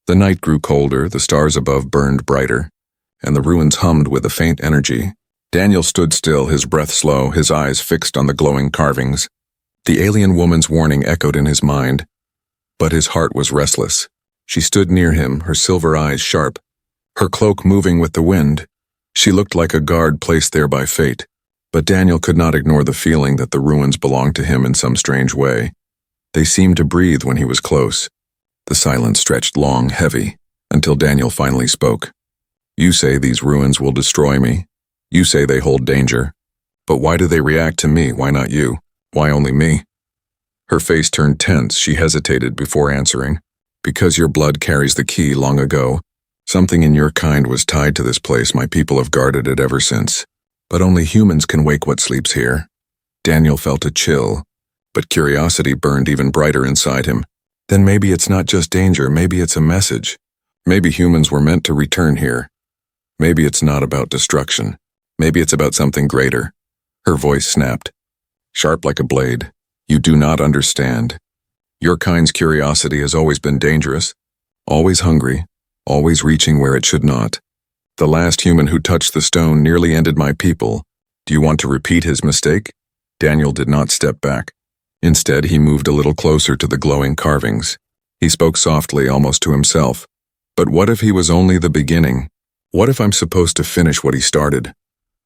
The night grew colder, the stars above burned brighter, and the ruins hummed with a faint energy. Daniel stood still, his breath slow, his eyes fixed on the glowing carvings. The alien woman's warning echoed in his mind, but his heart was restless. She stood near him, her silver eyes sharp, her cloak moving with the wind. She looked like a guard placed there by fate, but Daniel could not ignore the feeling that the ruins belonged to him in some strange way. They seemed to breathe when he was close. The silence stretched long, heavy, until Daniel finally spoke. "You say these ruins will destroy me. You say they hold danger. But why do they react to me? Why not you? Why only me?" Her face turned tense. She hesitated before answering. "Because your blood carries the key long ago. Something in your kind was tied to this place. My people have guarded it ever since. But only humans can wake what sleeps here." Daniel felt a chill, but curiosity burned even brighter inside him. Then maybe it's not just danger, maybe it's a message. Maybe humans were meant to return here. Maybe it's not about destruction. Maybe it's about something greater. Her voice snapped, sharp like a blade. "You do not understand. Your kind's curiosity has always been dangerous, always hungry, always reaching where it should not. The last human who touched the stone nearly ended my people. Do you want to repeat his mistake?" Daniel did not step back. Instead, he moved a little closer to the glowing carvings. He spoke softly, almost to himself. "But what if he was only the beginning? What if I'm supposed to finish what he started?"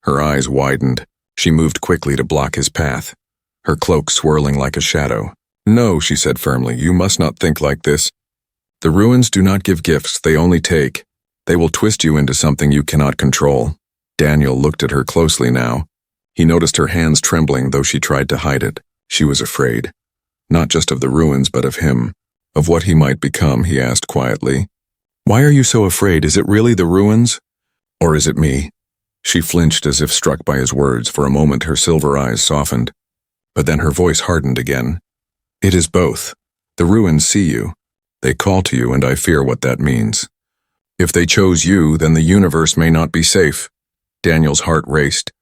Her eyes widened. She moved quickly to block his path, her cloak swirling like a shadow. "No," she said firmly, "you must not think like this. The ruins do not give gifts, they only take. They will twist you into something you cannot control." Daniel looked at her closely now. He noticed her hands trembling, though she tried to hide it. She was afraid. Not just of the ruins, but of him. Of what he might become, he asked quietly. "Why are you so afraid? Is it really the ruins? Or is it me?" She flinched as if struck by his words. For a moment her silver eyes softened. But then her voice hardened again. "It is both. The ruins see you. They call to you, and I fear what that means. If they chose you, then the universe may not be safe." Daniel's heart raced,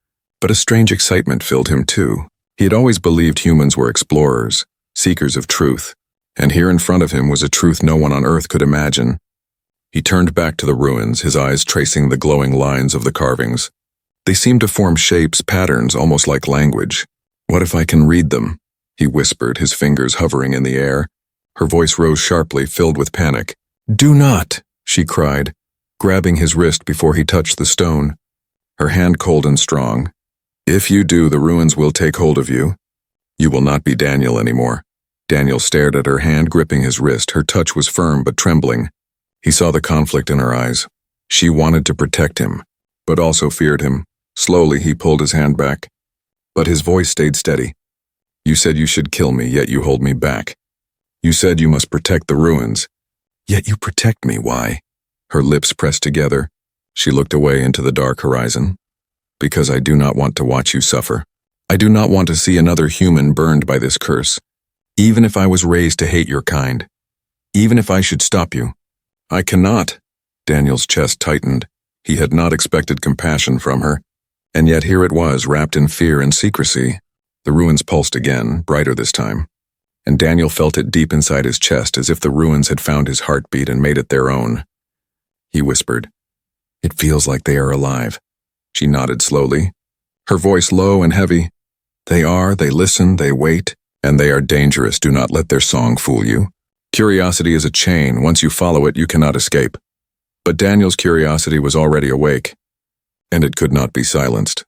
but a strange excitement filled him too. He had always believed humans were explorers, seekers of truth, and here in front of him was a truth no one on Earth could imagine. He turned back to the ruins, his eyes tracing the glowing lines of the carvings. They seemed to form shapes, patterns, almost like language. "What if I can read them?" he whispered, his fingers hovering in the air. Her voice rose sharply, filled with panic. "Do not!" she cried, grabbing his wrist before he touched the stone, her hand cold and strong. "If you do, the ruins will take hold of you. You will not be Daniel anymore." Daniel stared at her hand, gripping his wrist. Her touch was firm but trembling. He saw the conflict in her eyes. She wanted to protect him, but also feared him. Slowly, he pulled his hand back, but his voice stayed steady. "You said you should kill me, yet you hold me back. You said you must protect the ruins, yet you protect me. Why?" Her lips pressed together. She looked away into the dark horizon. "Because I do not want to watch you suffer. I do not want to see another human burned by this curse. Even if I was raised to hate your kind. Even if I should stop you. I cannot." Daniel's chest tightened. He had not expected compassion from her, and yet here it was, wrapped in fear and secrecy. The ruins pulsed again, brighter this time, and Daniel felt it deep inside his chest, as if the ruins had found his heartbeat and made it their own. He whispered, "It feels like they are alive." She nodded slowly, her voice low and heavy. "They are, they listen, they wait, and they are dangerous. Do not let their song fool you. Curiosity is a chain. Once you follow it, you cannot escape." But Daniel's curiosity was already awake, and it could not be silenced.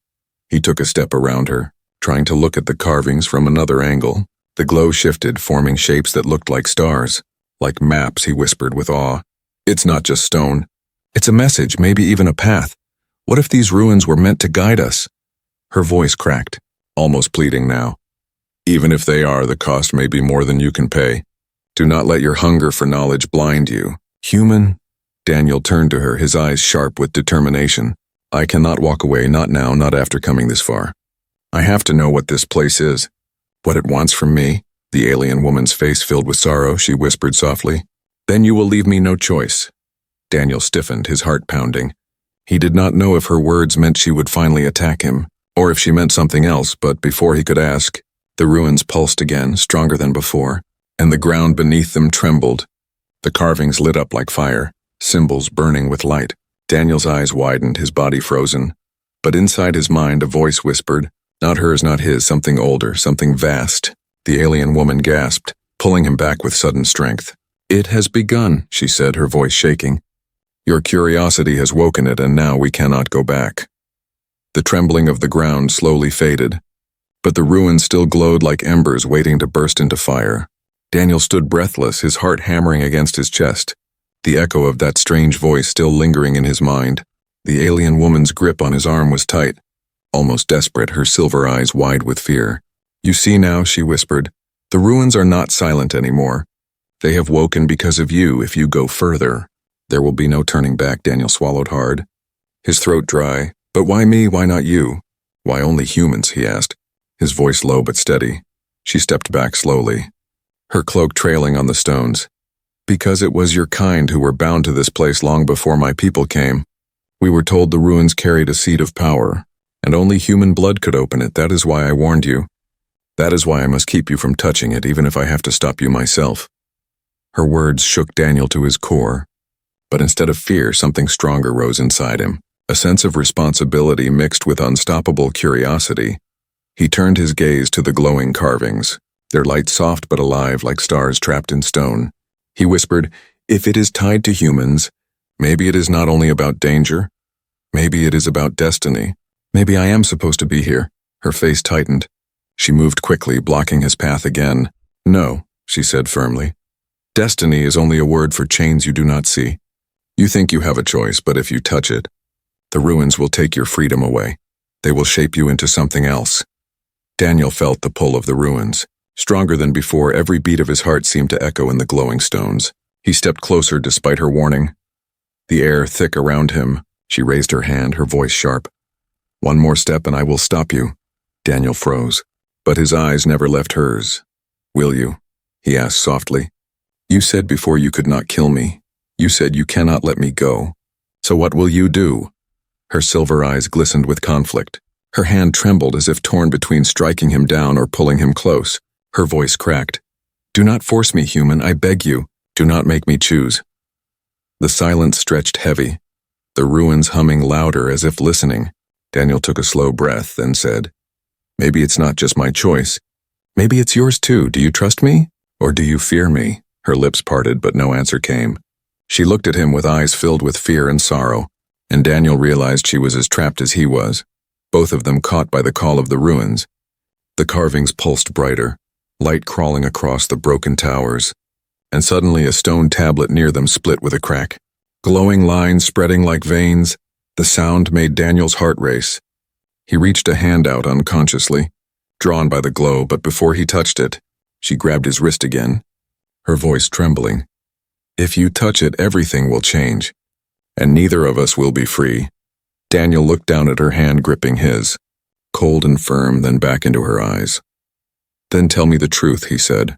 He took a step around her, trying to look at the carvings from another angle. The glow shifted, forming shapes that looked like stars, like maps, he whispered with awe. "It's not just stone. It's a message, maybe even a path. What if these ruins were meant to guide us?" Her voice cracked, almost pleading now. "Even if they are, the cost may be more than you can pay. Do not let your hunger for knowledge blind you. Human?" Daniel turned to her, his eyes sharp with determination. "I cannot walk away, not now, not after coming this far. I have to know what this place is, what it wants from me." The alien woman's face filled with sorrow. She whispered softly, "Then you will leave me no choice." Daniel stiffened, his heart pounding. He did not know if her words meant she would finally attack him, or if she meant something else, but before he could ask, the ruins pulsed again, stronger than before, and the ground beneath them trembled. The carvings lit up like fire, symbols burning with light. Daniel's eyes widened, his body frozen. But inside his mind a voice whispered, not hers, not his, something older, something vast. The alien woman gasped, pulling him back with sudden strength. "It has begun," she said, her voice shaking. "Your curiosity has woken it, and now we cannot go back." The trembling of the ground slowly faded, but the ruins still glowed like embers waiting to burst into fire. Daniel stood breathless, his heart hammering against his chest, the echo of that strange voice still lingering in his mind. The alien woman's grip on his arm was tight, almost desperate, her silver eyes wide with fear. "You see now," she whispered, "the ruins are not silent anymore. They have woken because of you. If you go further, there will be no turning back." Daniel swallowed hard, his throat dry. "But why me? Why not you? Why only humans?" he asked, his voice low but steady. She stepped back slowly, her cloak trailing on the stones. "Because it was your kind who were bound to this place long before my people came. We were told the ruins carried a seed of power, and only human blood could open it. That is why I warned you. That is why I must keep you from touching it, even if I have to stop you myself." Her words shook Daniel to his core, but instead of fear, something stronger rose inside him, a sense of responsibility mixed with unstoppable curiosity. He turned his gaze to the glowing carvings, their light soft but alive like stars trapped in stone. He whispered, "If it is tied to humans, maybe it is not only about danger. Maybe it is about destiny. Maybe I am supposed to be here." Her face tightened. She moved quickly, blocking his path again. "No," she said firmly. "Destiny is only a word for chains you do not see. You think you have a choice, but if you touch it, the ruins will take your freedom away. They will shape you into something else." Daniel felt the pull of the ruins. Stronger than before, every beat of his heart seemed to echo in the glowing stones. He stepped closer despite her warning, the air thick around him. She raised her hand, her voice sharp. "One more step and I will stop you." Daniel froze, but his eyes never left hers. "Will you?" he asked softly. "You said before you could not kill me. You said you cannot let me go. So what will you do?" Her silver eyes glistened with conflict. Her hand trembled as if torn between striking him down or pulling him close. Her voice cracked. "Do not force me, human, I beg you. Do not make me choose." The silence stretched heavy, the ruins humming louder as if listening. Daniel took a slow breath, then said, "Maybe it's not just my choice. Maybe it's yours too. Do you trust me? Or do you fear me?" Her lips parted, but no answer came. She looked at him with eyes filled with fear and sorrow, and Daniel realized she was as trapped as he was, both of them caught by the call of the ruins. The carvings pulsed brighter, light crawling across the broken towers, and suddenly a stone tablet near them split with a crack. Glowing lines spreading like veins, the sound made Daniel's heart race. He reached a hand out unconsciously, drawn by the glow, but before he touched it, she grabbed his wrist again, her voice trembling. "If you touch it, everything will change, and neither of us will be free." Daniel looked down at her hand gripping his, cold and firm, then back into her eyes. "Then tell me the truth," he said.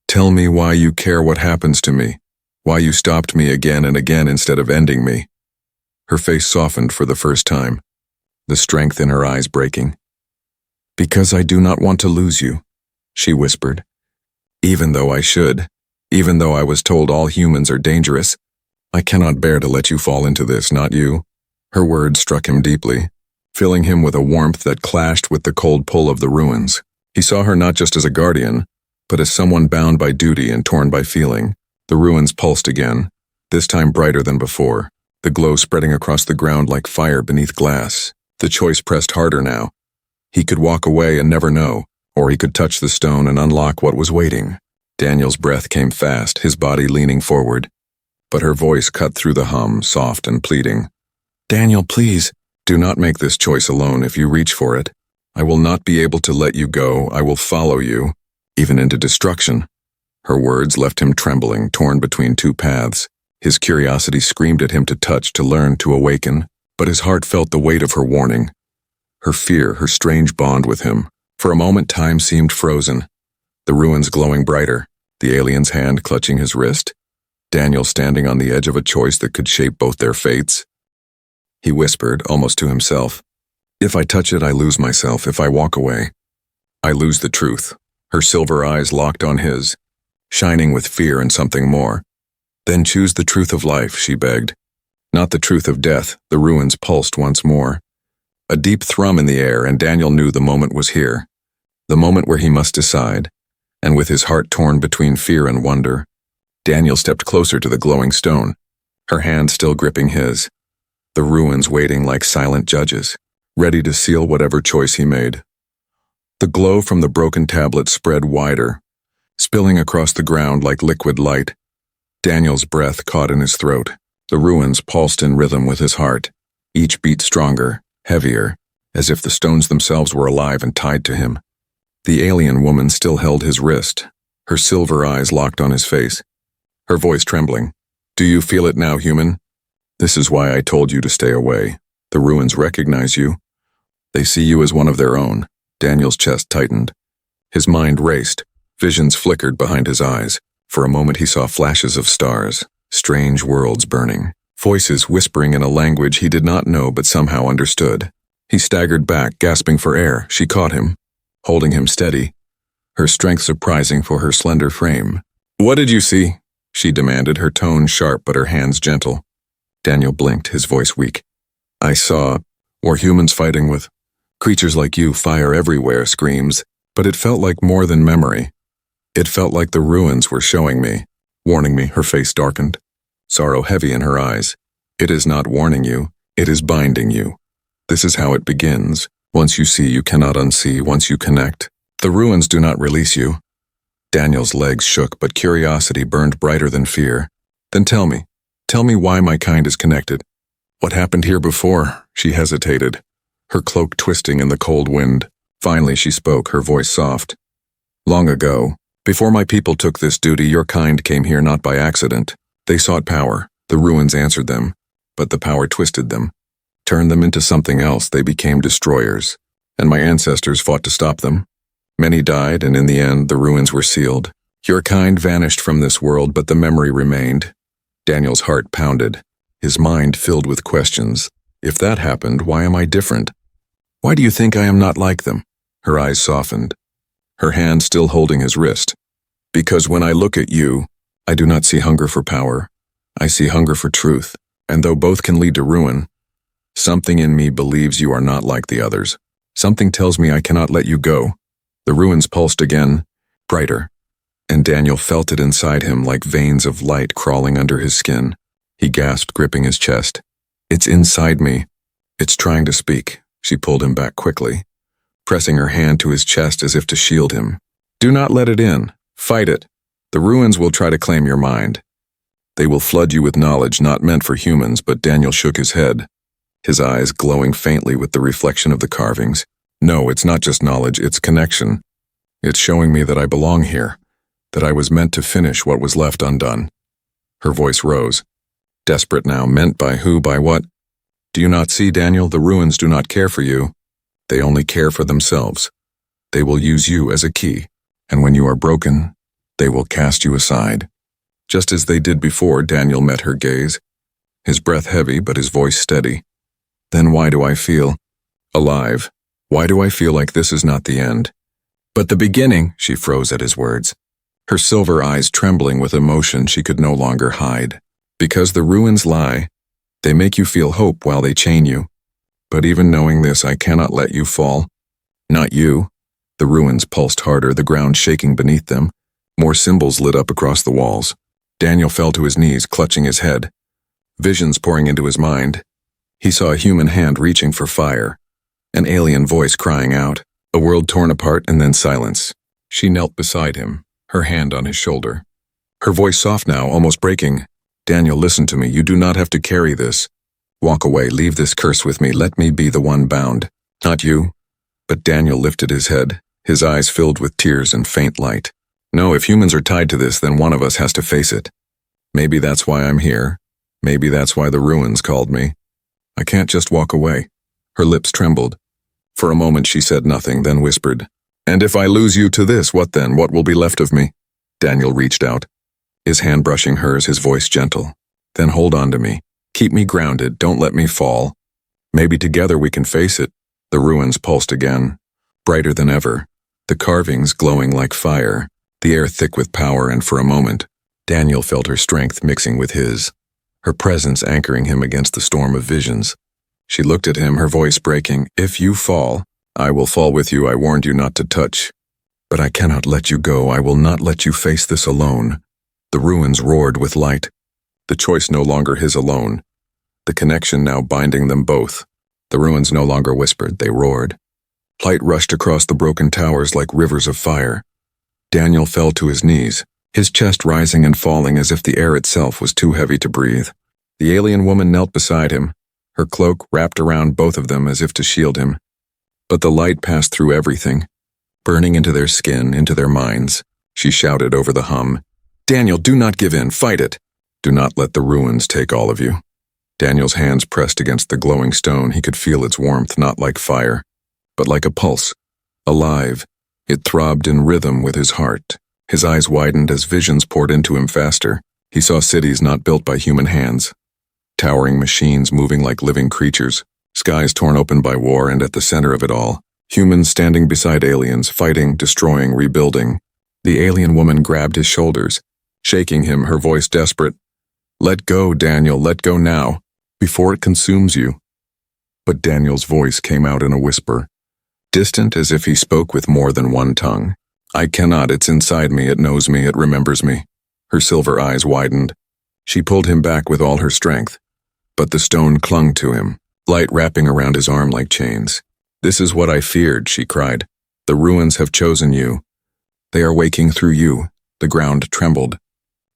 "Tell me why you care what happens to me, why you stopped me again and again instead of ending me." Her face softened for the first time, the strength in her eyes breaking. "Because I do not want to lose you," she whispered. "Even though I should, even though I was told all humans are dangerous, I cannot bear to let you fall into this, not you." Her words struck him deeply, filling him with a warmth that clashed with the cold pull of the ruins. He saw her not just as a guardian, but as someone bound by duty and torn by feeling. The ruins pulsed again, this time brighter than before, the glow spreading across the ground like fire beneath glass. The choice pressed harder now. He could walk away and never know, or he could touch the stone and unlock what was waiting. Daniel's breath came fast, his body leaning forward, but her voice cut through the hum, soft and pleading. "Daniel, please, do not make this choice alone. If you reach for it, I will not be able to let you go. I will follow you, even into destruction." Her words left him trembling, torn between two paths. His curiosity screamed at him to touch, to learn, to awaken, but his heart felt the weight of her warning. Her fear, her strange bond with him. For a moment time seemed frozen, the ruins glowing brighter, the alien's hand clutching his wrist, Daniel standing on the edge of a choice that could shape both their fates. He whispered, almost to himself, "If I touch it, I lose myself. If I walk away, I lose the truth." Her silver eyes locked on his, shining with fear and something more. Then choose the truth of life, she begged. Not the truth of death. The ruins pulsed once more. A deep thrum in the air, and Daniel knew the moment was here. The moment where he must decide. And with his heart torn between fear and wonder, Daniel stepped closer to the glowing stone, her hand still gripping his. The ruins waiting like silent judges, ready to seal whatever choice he made. The glow from the broken tablet spread wider, spilling across the ground like liquid light. Daniel's breath caught in his throat. The ruins pulsed in rhythm with his heart, each beat stronger, heavier, as if the stones themselves were alive and tied to him. The alien woman still held his wrist, her silver eyes locked on his face, her voice trembling. Do you feel it now, human? This is why I told you to stay away. The ruins recognize you. They see you as one of their own. Daniel's chest tightened. His mind raced. Visions flickered behind his eyes. For a moment he saw flashes of stars, strange worlds burning, voices whispering in a language he did not know but somehow understood. He staggered back, gasping for air. She caught him, holding him steady, her strength surprising for her slender frame. What did you see? She demanded, her tone sharp but her hands gentle. Daniel blinked, his voice weak. I saw, or humans fighting with creatures like you, fire everywhere, screams, but it felt like more than memory. It felt like the ruins were showing me, warning me. Her face darkened, sorrow heavy in her eyes. It is not warning you, it is binding you. This is how it begins. Once you see, you cannot unsee. Once you connect, the ruins do not release you. Daniel's legs shook, but curiosity burned brighter than fear. Then tell me why my kind is connected. What happened here before? She hesitated, her cloak twisting in the cold wind. Finally she spoke, her voice soft. Long ago, before my people took this duty, your kind came here not by accident. They sought power. The ruins answered them, but the power twisted them, turned them into something else. They became destroyers, and my ancestors fought to stop them. Many died, and in the end, the ruins were sealed. Your kind vanished from this world, but the memory remained. Daniel's heart pounded, his mind filled with questions. If that happened, why am I different? Why do you think I am not like them? Her eyes softened, her hand still holding his wrist. Because when I look at you, I do not see hunger for power. I see hunger for truth, and though both can lead to ruin, something in me believes you are not like the others. Something tells me I cannot let you go. The ruins pulsed again, brighter, and Daniel felt it inside him like veins of light crawling under his skin. He gasped, gripping his chest. It's inside me. It's trying to speak. She pulled him back quickly, pressing her hand to his chest as if to shield him. Do not let it in. Fight it. The ruins will try to claim your mind. They will flood you with knowledge not meant for humans, but Daniel shook his head, his eyes glowing faintly with the reflection of the carvings. No, it's not just knowledge, it's connection. It's showing me that I belong here, that I was meant to finish what was left undone. Her voice rose, desperate now. Meant by who, by what? Do you not see, Daniel? The ruins do not care for you. They only care for themselves. They will use you as a key, and when you are broken, they will cast you aside. Just as they did before. Daniel met her gaze, his breath heavy but his voice steady. Then why do I feel alive? Why do I feel like this is not the end, but the beginning? She froze at his words, her silver eyes trembling with emotion she could no longer hide. Because the ruins lie. They make you feel hope while they chain you. But even knowing this, I cannot let you fall. Not you. The ruins pulsed harder, the ground shaking beneath them. More symbols lit up across the walls. Daniel fell to his knees, clutching his head, visions pouring into his mind. He saw a human hand reaching for fire, an alien voice crying out, a world torn apart, and then silence. She knelt beside him, her hand on his shoulder, her voice soft now, almost breaking. Daniel, listen to me. You do not have to carry this. Walk away. Leave this curse with me. Let me be the one bound. Not you. But Daniel lifted his head, his eyes filled with tears and faint light. No, if humans are tied to this, then one of us has to face it. Maybe that's why I'm here. Maybe that's why the ruins called me. I can't just walk away. Her lips trembled. For a moment she said nothing, then whispered, And if I lose you to this, what then? What will be left of me? Daniel reached out, his hand brushing hers, his voice gentle. Then hold on to me. Keep me grounded. Don't let me fall. Maybe together we can face it. The ruins pulsed again, brighter than ever, the carvings glowing like fire, the air thick with power, and for a moment, Daniel felt her strength mixing with his, her presence anchoring him against the storm of visions. She looked at him, her voice breaking. "If you fall, I will fall with you. I warned you not to touch. But I cannot let you go. I will not let you face this alone." The ruins roared with light. The choice no longer his alone. The connection now binding them both. The ruins no longer whispered, they roared. Light rushed across the broken towers like rivers of fire. Daniel fell to his knees, his chest rising and falling as if the air itself was too heavy to breathe. The alien woman knelt beside him, her cloak wrapped around both of them as if to shield him. But the light passed through everything, burning into their skin, into their minds. She shouted over the hum, "Daniel, do not give in, fight it. Do not let the ruins take all of you." Daniel's hands pressed against the glowing stone. He could feel its warmth, not like fire, but like a pulse, alive. It throbbed in rhythm with his heart. His eyes widened as visions poured into him faster. He saw cities not built by human hands, towering machines moving like living creatures, skies torn open by war, and at the center of it all, humans standing beside aliens, fighting, destroying, rebuilding. The alien woman grabbed his shoulders, shaking him, her voice desperate. "Let go, Daniel, let go now, before it consumes you." But Daniel's voice came out in a whisper, distant as if he spoke with more than one tongue. "I cannot, it's inside me, it knows me, it remembers me." Her silver eyes widened. She pulled him back with all her strength. But the stone clung to him, light wrapping around his arm like chains. "This is what I feared," she cried. "The ruins have chosen you. They are waking through you." The ground trembled,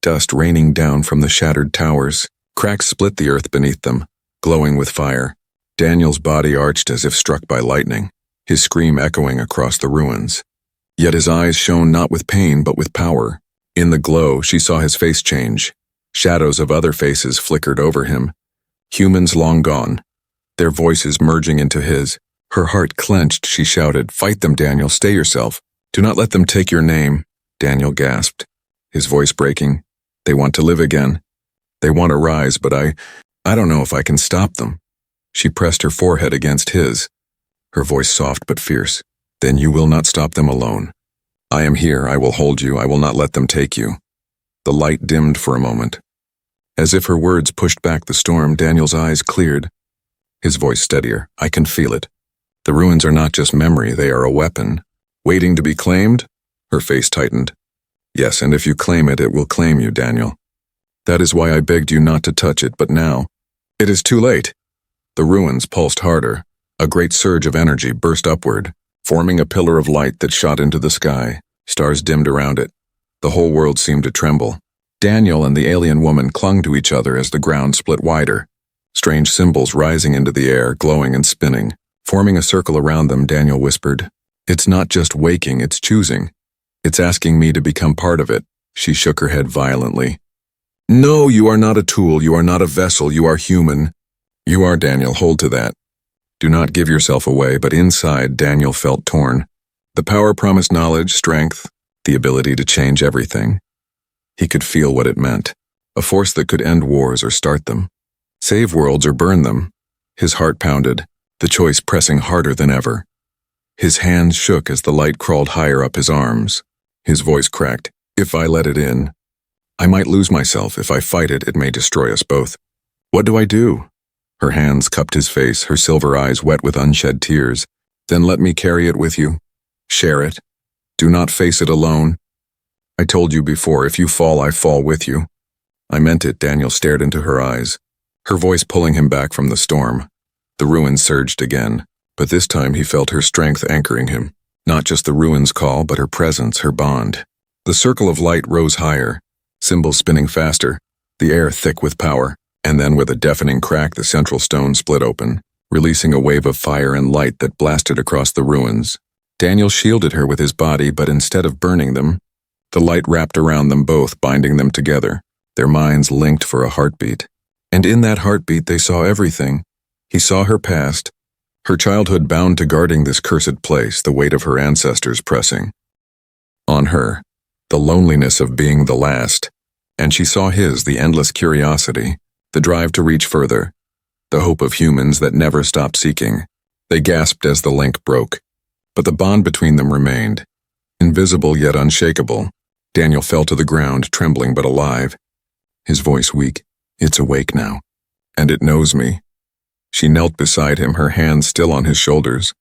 dust raining down from the shattered towers. Cracks split the earth beneath them, glowing with fire. Daniel's body arched as if struck by lightning, his scream echoing across the ruins. Yet his eyes shone not with pain but with power. In the glow, she saw his face change. Shadows of other faces flickered over him, humans long gone, their voices merging into his. Her heart clenched. She shouted, "Fight them, Daniel, stay yourself. Do not let them take your name." Daniel gasped, his voice breaking. "They want to live again. They want to rise, but I don't know if I can stop them." She pressed her forehead against his, her voice soft but fierce. "Then you will not stop them alone. I am here, I will hold you, I will not let them take you." The light dimmed for a moment. As if her words pushed back the storm, Daniel's eyes cleared, his voice steadier. "I can feel it. The ruins are not just memory, they are a weapon. Waiting to be claimed?" Her face tightened. "Yes, and if you claim it, it will claim you, Daniel. That is why I begged you not to touch it, but now, it is too late." The ruins pulsed harder. A great surge of energy burst upward, forming a pillar of light that shot into the sky. Stars dimmed around it. The whole world seemed to tremble. Daniel and the alien woman clung to each other as the ground split wider, strange symbols rising into the air, glowing and spinning. Forming a circle around them, Daniel whispered, "It's not just waking, it's choosing. It's asking me to become part of it." She shook her head violently. "No, you are not a tool, you are not a vessel, you are human." "You are, Daniel, hold to that. Do not give yourself away." But inside, Daniel felt torn. The power promised knowledge, strength, the ability to change everything. He could feel what it meant, a force that could end wars or start them, save worlds or burn them. His heart pounded, the choice pressing harder than ever. His hands shook as the light crawled higher up his arms. His voice cracked, "If I let it in, I might lose myself. If I fight it, it may destroy us both. What do I do?" Her hands cupped his face, her silver eyes wet with unshed tears. "Then let me carry it with you. Share it. Do not face it alone. I told you before, if you fall, I fall with you." "I meant it." Daniel stared into her eyes, her voice pulling him back from the storm. The ruins surged again, but this time he felt her strength anchoring him. Not just the ruins' call, but her presence, her bond. The circle of light rose higher, symbols spinning faster, the air thick with power, and then with a deafening crack the central stone split open, releasing a wave of fire and light that blasted across the ruins. Daniel shielded her with his body, but instead of burning them, the light wrapped around them both, binding them together, their minds linked for a heartbeat. And in that heartbeat they saw everything. He saw her past, her childhood bound to guarding this cursed place, the weight of her ancestors pressing on her, the loneliness of being the last. And she saw his, the endless curiosity, the drive to reach further, the hope of humans that never stopped seeking. They gasped as the link broke, but the bond between them remained, invisible yet unshakable. Daniel fell to the ground, trembling but alive. His voice weak. It's awake now. And it knows me. She knelt beside him, her hands still on his shoulders,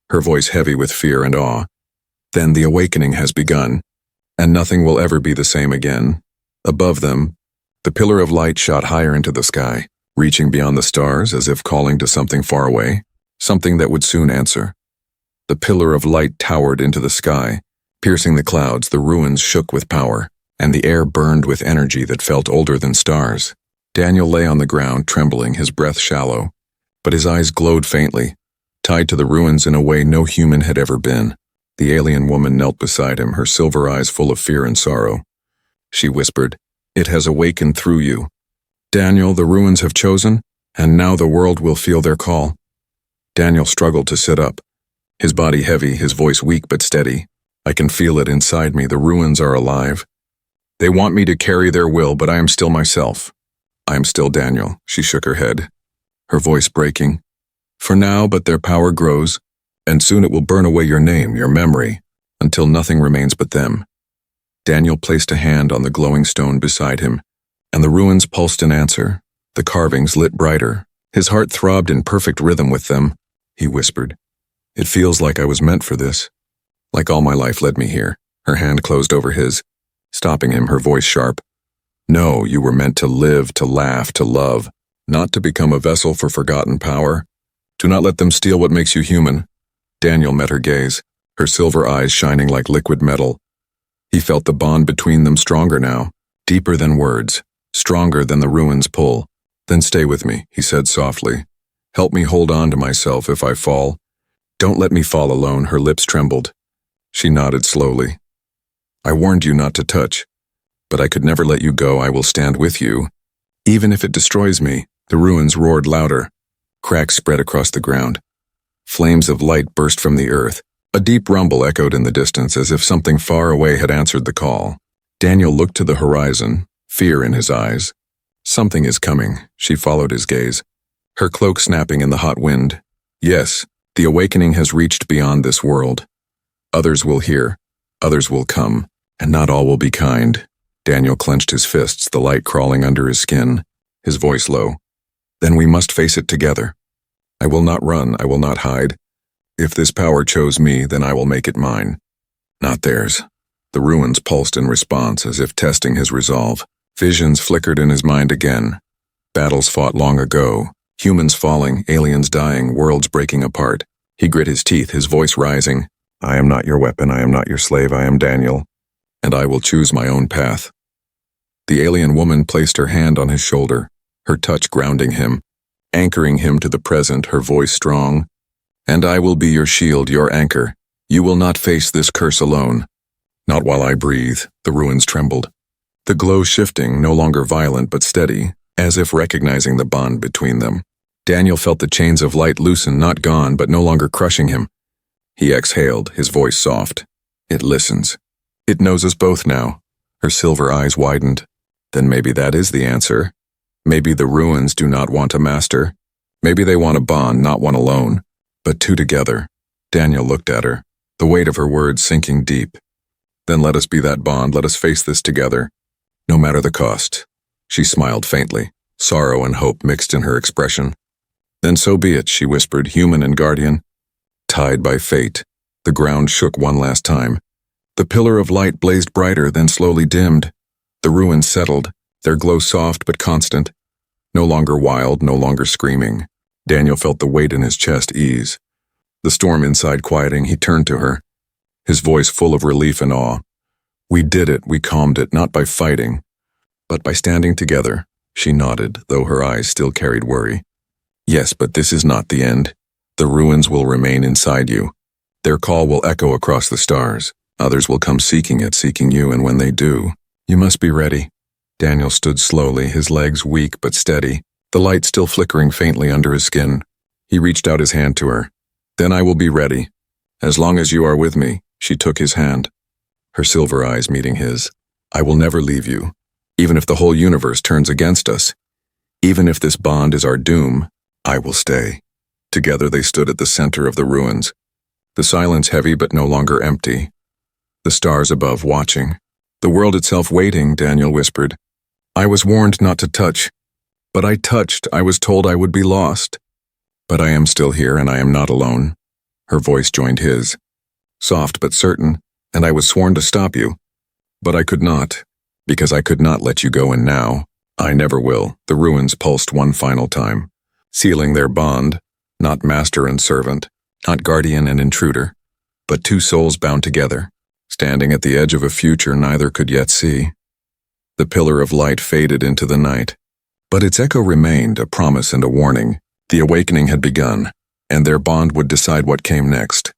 her voice heavy with fear and awe. Then the awakening has begun, and nothing will ever be the same again. Above them, the pillar of light shot higher into the sky, reaching beyond the stars as if calling to something far away, something that would soon answer. The pillar of light towered into the sky, piercing the clouds. The ruins shook with power, and the air burned with energy that felt older than stars. Daniel lay on the ground, trembling, his breath shallow, but his eyes glowed faintly, tied to the ruins in a way no human had ever been. The alien woman knelt beside him, her silver eyes full of fear and sorrow. She whispered, "It has awakened through you. Daniel, the ruins have chosen, and now the world will feel their call." Daniel struggled to sit up, his body heavy, his voice weak but steady. "I can feel it inside me. The ruins are alive. They want me to carry their will, but I am still myself. I am still Daniel." She shook her head, her voice breaking. "For now, but their power grows, and soon it will burn away your name, your memory, until nothing remains but them." Daniel placed a hand on the glowing stone beside him, and the ruins pulsed in answer. The carvings lit brighter. His heart throbbed in perfect rhythm with them. He whispered, "It feels like I was meant for this. Like all my life led me here." Her hand closed over his, stopping him, her voice sharp. "No, you were meant to live, to laugh, to love, not to become a vessel for forgotten power. Do not let them steal what makes you human." Daniel met her gaze, her silver eyes shining like liquid metal. He felt the bond between them stronger now, deeper than words, stronger than the ruins' pull. "Then stay with me," he said softly. "Help me hold on to myself if I fall. Don't let me fall alone." Her lips trembled. She nodded slowly. "I warned you not to touch, but I could never let you go. I will stand with you, even if it destroys me." The ruins roared louder. Cracks spread across the ground. Flames of light burst from the earth. A deep rumble echoed in the distance, as if something far away had answered the call. Daniel looked to the horizon, fear in his eyes. "Something is coming." She followed his gaze, her cloak snapping in the hot wind. "Yes, the awakening has reached beyond this world. Others will hear, others will come, and not all will be kind." Daniel clenched his fists, the light crawling under his skin, his voice low. "Then we must face it together. I will not run, I will not hide. If this power chose me, then I will make it mine, not theirs." The ruins pulsed in response, as if testing his resolve. Visions flickered in his mind again. Battles fought long ago, humans falling, aliens dying, worlds breaking apart. He grit his teeth, his voice rising. "I am not your weapon, I am not your slave, I am Daniel, and I will choose my own path." The alien woman placed her hand on his shoulder, her touch grounding him, anchoring him to the present, her voice strong. "And I will be your shield, your anchor. You will not face this curse alone." "Not while I breathe." The ruins trembled, the glow shifting, no longer violent but steady, as if recognizing the bond between them. Daniel felt the chains of light loosen, not gone, but no longer crushing him. He exhaled, his voice soft. "It listens. It knows us both now." Her silver eyes widened. "Then maybe that is the answer. Maybe the ruins do not want a master. Maybe they want a bond, not one alone, but two together." Daniel looked at her, the weight of her words sinking deep. "Then let us be that bond, let us face this together, no matter the cost." She smiled faintly, sorrow and hope mixed in her expression. "Then so be it," she whispered, "human and guardian, tied by fate." The ground shook one last time. The pillar of light blazed brighter, then slowly dimmed. The ruins settled, their glow soft but constant, no longer wild, no longer screaming. Daniel felt the weight in his chest ease. The storm inside quieting, he turned to her, his voice full of relief and awe. "We did it, we calmed it, not by fighting, but by standing together." She nodded, though her eyes still carried worry. "Yes, but this is not the end. The ruins will remain inside you. Their call will echo across the stars. Others will come seeking it, seeking you, and when they do, you must be ready." Daniel stood slowly, his legs weak but steady, the light still flickering faintly under his skin. He reached out his hand to her. "Then I will be ready. As long as you are with me." She took his hand, her silver eyes meeting his. "I will never leave you, even if the whole universe turns against us. Even if this bond is our doom, I will stay." Together they stood at the center of the ruins, the silence heavy but no longer empty, the stars above watching, The world itself waiting, Daniel whispered. I was warned not to touch. But I touched. I was told I would be lost. But I am still here, and I am not alone. Her voice joined his. Soft but certain, and I was sworn to stop you. But I could not, because I could not let you go, and now, I never will. The ruins pulsed one final time, sealing their bond, not master and servant, not guardian and intruder, but two souls bound together, standing at the edge of a future neither could yet see. The pillar of light faded into the night, but its echo remained, a promise and a warning. The awakening had begun, and their bond would decide what came next.